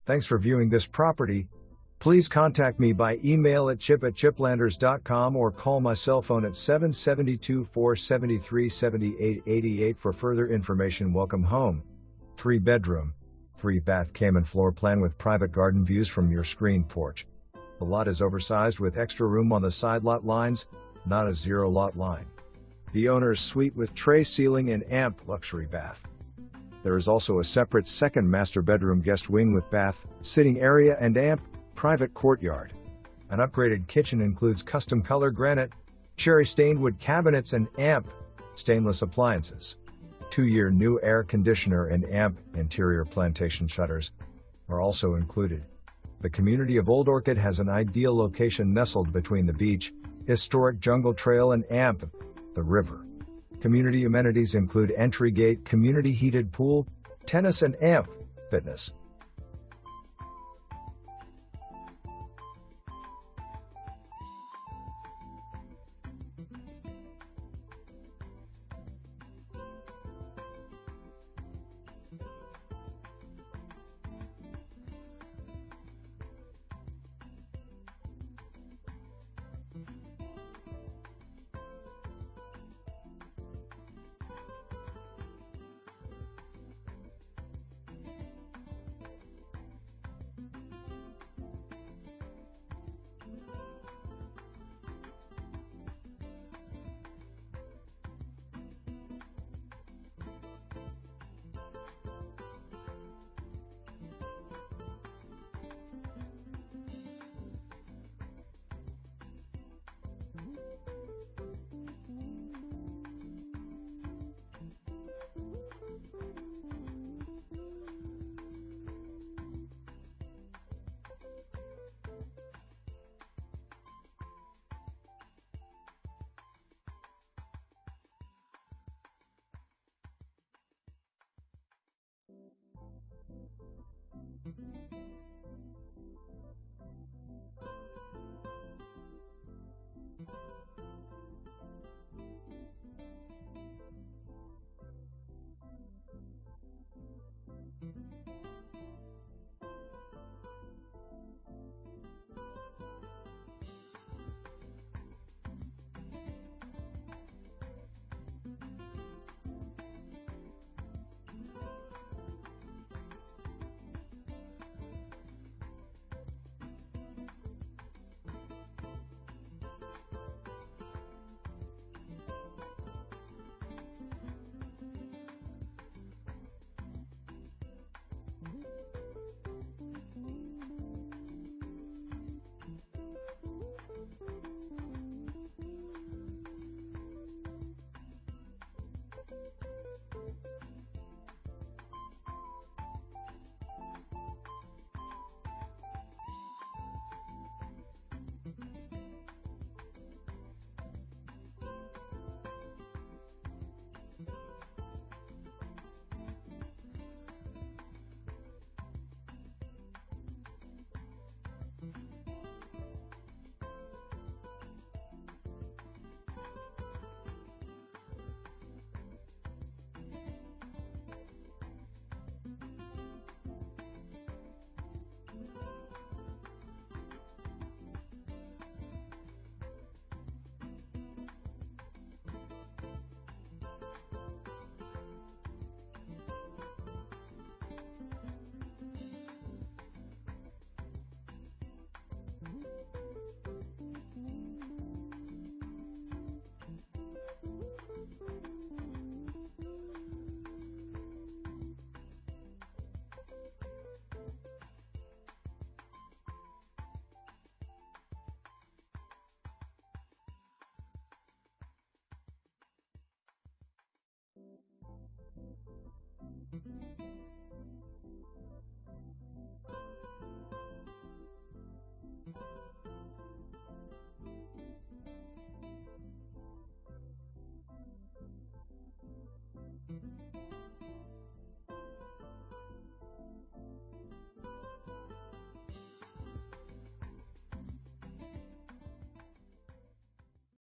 Thanks for viewing this property. Please contact me by email at chip@chiplanders.com or call my cell phone at 772-473-7888 for further information. Welcome home. 3-bedroom, 3-bath Cayman floor plan with private garden views from your screen porch. The lot is oversized with extra room on the side lot lines, not a zero lot line. The owner's suite with tray ceiling and amp luxury bath. There is also a separate second master bedroom guest wing with bath, sitting area and amp, private courtyard. An upgraded kitchen includes custom color granite, cherry stained wood cabinets and amp, stainless appliances. 2-year new air conditioner and amp interior plantation shutters are also included. The community of Old Orchid has an ideal location nestled between the beach, historic jungle trail and amp, the river. Community amenities include entry gate, community heated pool, tennis and amp fitness.